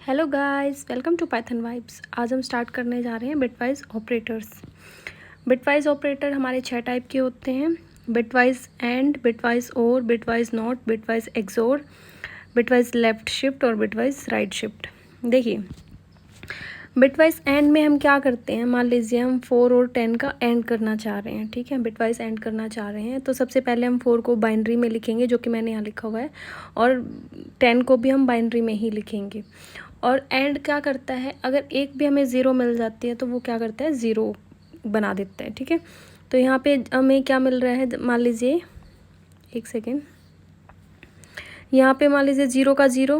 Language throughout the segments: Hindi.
Hello guys, welcome to Python Vibes. आज हम स्टार्ट करने जा रहे हैं बिटवाइज ऑपरेटर्स। बिटवाइज ऑपरेटर हमारे 6 टाइप के होते हैं। Bitwise and, bitwise or, bitwise not, bitwise xor, bitwise left shift और बिटवाइज राइट शिफ्ट। देखिए, बिटवाइज एंड में हम क्या करते हैं। मान लीजिए हम 4 और 10 का एंड करना चाह रहे हैं, ठीक है, बिटवाइज एंड करना चाह रहे हैं। तो सबसे पहले हम 4 को बाइनरी में लिखेंगे, जो कि मैंने यहाँ लिखा हुआ है, और 10 को भी हम बाइनरी में ही लिखेंगे। और एंड क्या करता है, अगर एक भी हमें ज़ीरो मिल जाती है तो वो क्या करता है, ज़ीरो बना देता है, ठीक है। तो यहाँ पे हमें क्या मिल रहा है, मान लीजिए एक सेकेंड, यहाँ पे मान लीजिए 0 का 0,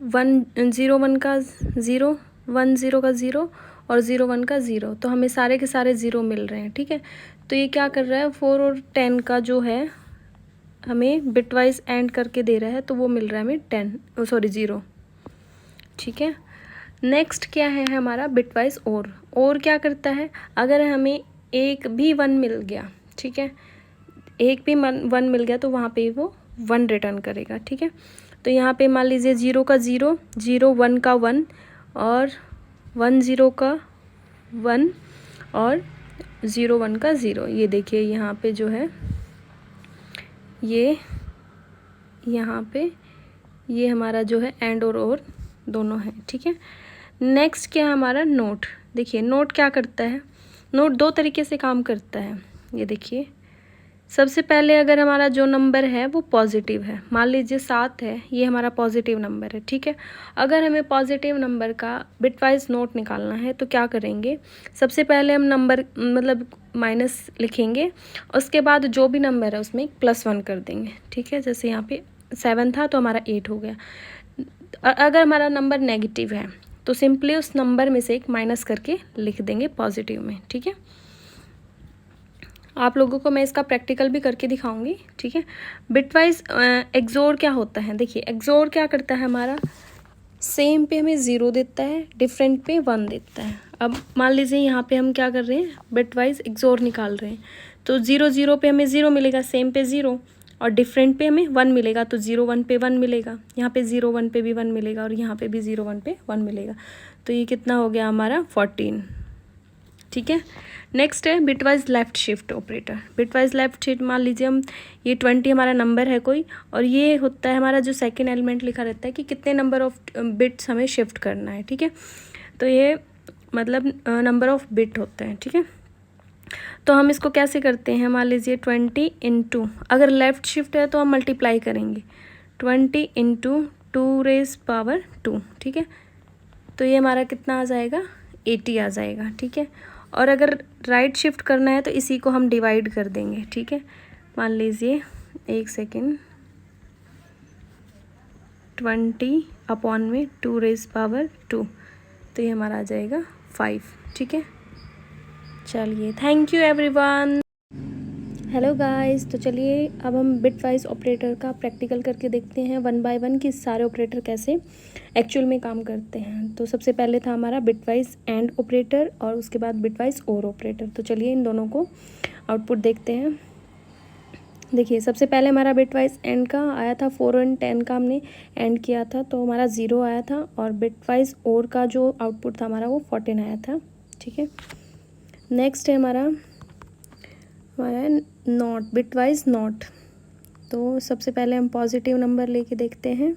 1 0 1 का 0, 1 0 का 0 और 0 1 का 0। तो हमें सारे के सारे 0 मिल रहे हैं, ठीक है। तो ये क्या कर रहा है, 4 और 10 का जो है हमें बिटवाइज एंड करके दे रहा है, तो वो मिल रहा है हमें 0, ठीक है। नेक्स्ट क्या है हमारा बिटवाइज और क्या करता है, अगर हमें एक भी 1 मिल गया, ठीक है, एक भी 1 मिल गया तो वहाँ पे वो 1 रिटर्न करेगा, ठीक है। तो यहाँ पे मान लीजिए 0 का 0, 0 1 का 1 और 1 0 का 1 और 0 1 का 0। ये देखिए यहाँ पे जो है, ये यहाँ पे ये हमारा जो है एंड और दोनों है, ठीक है। नेक्स्ट क्या है हमारा नोट। देखिए नोट क्या करता है, नोट 2 तरीके से काम करता है। ये देखिए, सबसे पहले अगर हमारा जो नंबर है वो पॉजिटिव है, मान लीजिए 7 है, ये हमारा पॉजिटिव नंबर है, ठीक है। अगर हमें पॉजिटिव नंबर का बिटवाइज नोट निकालना है तो क्या करेंगे, सबसे पहले हम नंबर मतलब माइनस लिखेंगे, उसके बाद जो भी नंबर है उसमें +1 कर देंगे, ठीक है। जैसे यहाँ पे 7 था तो हमारा 8 हो गया। अगर हमारा नंबर नेगेटिव है तो सिंपली उस नंबर में से एक माइनस करके लिख देंगे पॉजिटिव में, ठीक है। आप लोगों को मैं इसका प्रैक्टिकल भी करके दिखाऊंगी, ठीक है। बिटवाइज एक्सोर क्या होता है, देखिए एक्सोर क्या करता है, हमारा सेम पे हमें 0 देता है, डिफरेंट पे 1 देता है। अब मान लीजिए यहाँ पे हम क्या कर रहे हैं, बिटवाइज एक्सोर निकाल रहे हैं, तो 0 0 पे हमें 0 मिलेगा, सेम पे 0, और डिफरेंट पे हमें 1 मिलेगा, तो 0 1 पे 1 मिलेगा, यहाँ पे 0 1 पे भी 1 मिलेगा और यहाँ पे भी 0 1 पे 1 मिलेगा। तो ये कितना हो गया हमारा 14, ठीक है। नेक्स्ट है bitwise left shift operator. Bitwise left shift, मान लीजिए हम ये 20 हमारा नंबर है कोई, और ये होता है हमारा जो सेकेंड एलिमेंट लिखा रहता है कि कितने नंबर ऑफ बिट्स हमें शिफ्ट करना है, ठीक है। तो ये मतलब नंबर ऑफ बिट होते हैं, ठीक है। तो हम इसको कैसे करते हैं, मान लीजिए 20 इंटू, अगर लेफ़्ट शिफ्ट है तो हम मल्टीप्लाई करेंगे, 20 इंटू 2⁻², ठीक है। तो ये हमारा कितना आ जाएगा, 80 आ जाएगा, ठीक है। और अगर राइट शिफ्ट करना है तो इसी को हम डिवाइड कर देंगे, ठीक है। मान लीजिए एक सेकेंड, 20 अपॉन में 2⁻², तो ये हमारा आ जाएगा 5, ठीक है। चलिए, thank you everyone. Hello guys, तो चलिए अब हम बिटवाइज ऑपरेटर का प्रैक्टिकल करके देखते हैं 1 बाय 1 कि सारे ऑपरेटर कैसे एक्चुअल में काम करते हैं। तो सबसे पहले था हमारा बिटवाइज एंड ऑपरेटर और उसके बाद बिटवाइज और ऑपरेटर। तो चलिए इन दोनों को आउटपुट देखते हैं। देखिए, सबसे पहले हमारा बिटवाइज एंड का आया था, 4 और 10 का हमने एंड किया था तो हमारा 0 आया था, और बिटवाइज और का जो आउटपुट था हमारा वो 14 आया था, ठीक है। नेक्स्ट है हमारा नॉट, बिटवाइज नॉट। तो सबसे पहले हम पॉजिटिव नंबर लेके देखते हैं।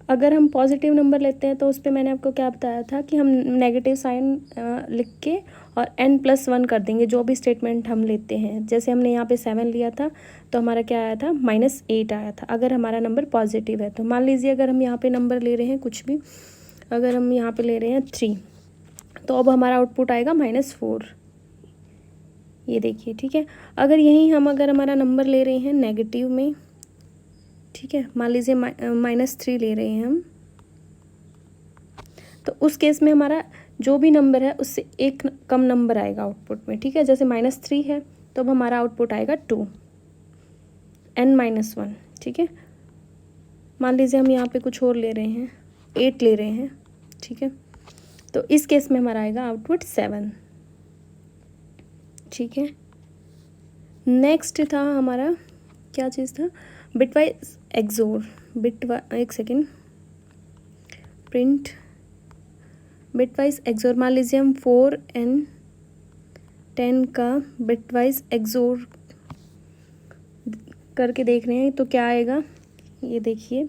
अगर हम पॉजिटिव नंबर लेते हैं तो उस पर मैंने आपको क्या बताया था कि हम नेगेटिव साइन लिख के और n+1 कर देंगे जो भी स्टेटमेंट हम लेते हैं। जैसे हमने यहाँ पे 7 लिया था तो हमारा क्या आया था, -8 आया था अगर हमारा नंबर पॉजिटिव है। तो मान लीजिए अगर हम यहाँ पे नंबर ले रहे हैं कुछ भी, अगर हम यहाँ पे ले रहे हैं 3, तो अब हमारा आउटपुट आएगा -4, ये देखिए, ठीक है। अगर अगर हमारा नंबर ले रहे हैं नेगेटिव में, ठीक है, मान लीजिए -3 ले रहे हैं हम, तो उस केस में हमारा जो भी नंबर है उससे एक कम नंबर आएगा आउटपुट में, ठीक है। जैसे -3 है तो अब हमारा आउटपुट आएगा 2 n-1, ठीक है। मान लीजिए हम यहाँ पे कुछ और ले रहे हैं, 8 ले रहे हैं, ठीक है, तो इस केस में हमारा आएगा आउटपुट 7, ठीक है। नेक्स्ट था हमारा क्या चीज़ था, बिटवाइज एक्सोर एक सेकेंड, प्रिंट बिटवाइज एक्सोर, मान लीजिए हम 4 and 10 का बिटवाइज एक्सोर करके देख रहे हैं तो क्या आएगा, ये देखिए।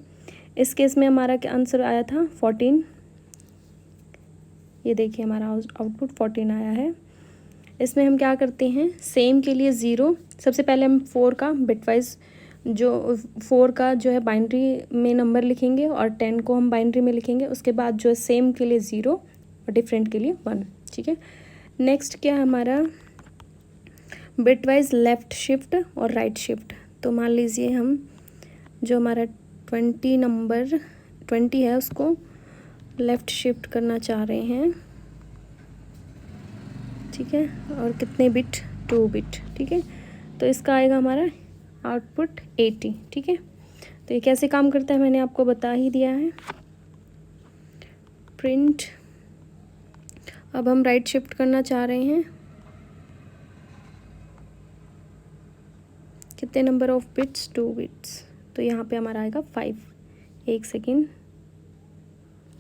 इस केस में हमारा क्या आंसर आया था 14, ये देखिए हमारा आउटपुट 14 आया है। इसमें हम क्या करते हैं, सेम के लिए 0, सबसे पहले हम 4 का बिटवाइज जो 4 का जो है बाइनरी में नंबर लिखेंगे और 10 को हम बाइनरी में लिखेंगे। उसके बाद जो है सेम के लिए 0 और डिफरेंट के लिए 1, ठीक है। नेक्स्ट क्या है हमारा बिटवाइज लेफ़्ट शिफ्ट और राइट शिफ्ट। तो मान लीजिए हम जो हमारा 20 नंबर 20 है उसको लेफ़्ट शिफ्ट करना चाह रहे हैं, ठीक है। और कितने बिट, 2 बिट, ठीक है। तो इसका आएगा हमारा आउटपुट 80, ठीक है। तो ये कैसे काम करता है मैंने आपको बता ही दिया है। प्रिंट, अब हम राइट शिफ्ट करना चाह रहे हैं, कितने नंबर ऑफ बिट्स, 2 बिट्स। तो यहाँ पे हमारा आएगा 5, एक सेकेंड,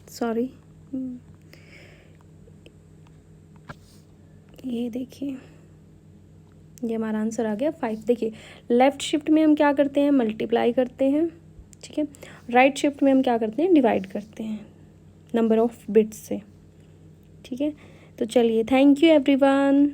सॉरी, ये देखिए ये हमारा आंसर आ गया 5। देखिए लेफ़्ट शिफ्ट में हम क्या करते हैं, मल्टीप्लाई करते हैं, ठीक है। राइट शिफ्ट में हम क्या करते हैं, डिवाइड करते हैं नंबर ऑफ बिट्स से, ठीक है। तो चलिए, थैंक यू एवरीवन।